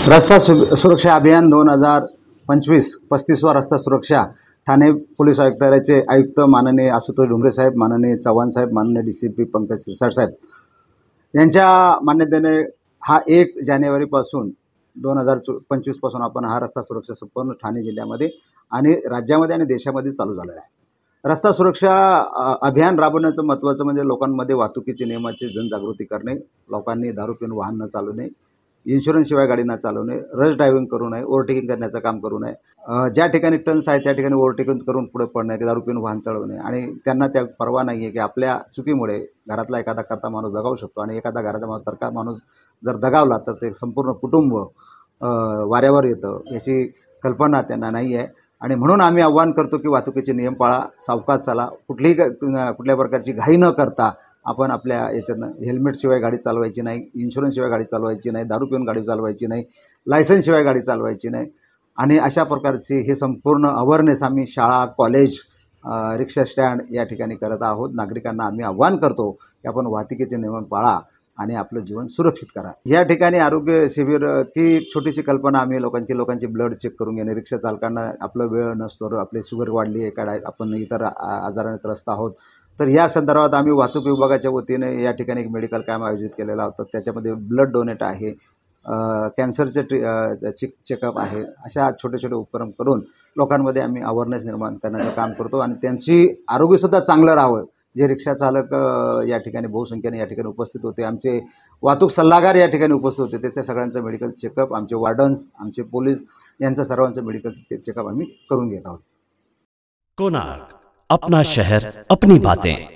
सुरक्षा अभियान 2025 35वा रस्ता सुरक्षा ठाणे पोलीस आयुक्तालयाचे आयुक्त माननीय आशुतोष डुमरे साहेब, माननीय चव्हाण साहेब, माननीय DCP पंकज सिरसाट साहेब यांच्या मान्यतेने हा 1 जानेवारीपासून 2025 पासून आपण हा रस्ता सुरक्षा संपूर्ण ठाणे जिल्ह्यामध्ये आणि राज्यामध्ये आणि देशामध्ये चालू झालेला आहे। रस्ता सुरक्षा अभियान राबवण्याचं महत्त्वाचं म्हणजे लोकांमध्ये वाहतुकीचे नियमाची जनजागृती करणे, लोकांनी दारू पिऊन वाहन न चालवणे, इन्शुरन्स शिवाय गाडी न चालवणे, रश ड्रायव्हिंग करू नये, ओव्हरटेकिंग करण्याचं काम करू नये, ज्या ठिकाणी टर्न्स आहे त्या ठिकाणी ओव्हरटेकिंग करून पुढे पडणे, दारू पिऊन वाहन चालवणे आणि त्यांना त्या परवा नाही आहे की आपल्या चुकीमुळे घरातला एखादा करता माणूस दगावू शकतो आणि एखादा घराचा तरका माणूस जर दगावला तर ते संपूर्ण कुटुंब वाऱ्यावर येतं, याची कल्पना त्यांना नाही आहे। आणि म्हणून आम्ही आव्हान करतो की वाहतुकीचे नियम पाळा, सावकाश चाला, कुठल्या प्रकारची घाई न करता आपण आपल्या याच्यातनं हेल्मेटशिवाय गाडी चालवायची नाही, इन्शुरन्सशिवाय गाडी चालवायची नाही, दारू पिऊन गाडी चालवायची नाही, लायसन्सशिवाय गाडी चालवायची नाही आणि अशा प्रकारची हे संपूर्ण अवेअरनेस आम्ही शाळा, कॉलेज, रिक्षा स्टँड या ठिकाणी करत आहोत। नागरिकांना आम्ही आव्हान करतो की आपण वाहतुकीचे नियम पाळा आणि आपलं जीवन सुरक्षित करा। या ठिकाणी आरोग्य शिबिर की छोटीशी कल्पना आम्ही लोकांची ब्लड चेक करून घेणे, रिक्षा चालकांना आपलं वेळ नसतो, आपली शुगर वाढली आहे काय, आपण इतर आजाराने त्रस्त आहोत, तर या संदर्भात आम्ही वाहतूक विभागाच्या वतीने या ठिकाणी एक मेडिकल कॅम्प आयोजित केलेला होता। त्याच्यामध्ये ब्लड डोनेट आहे, कॅन्सरचे चेकअप आहे, अशा छोटे छोटे उपक्रम करून लोकांमध्ये आम्ही अवेअरनेस निर्माण करण्याचं काम करतो आणि त्यांची आरोग्यसुद्धा चांगलं राहावं। जे रिक्षा चालक या ठिकाणी बहुसंख्येने या ठिकाणी उपस्थित होते, आमचे वाहतूक सल्लागार या ठिकाणी उपस्थित होते, त्याच्या सगळ्यांचं मेडिकल चेकअप, आमचे वार्डन्स, आमचे पोलीस यांचं सर्वांचं मेडिकल चेकअप आम्ही करून घेत आहोत। कोणार्क, अपना शहर अपनी बातें।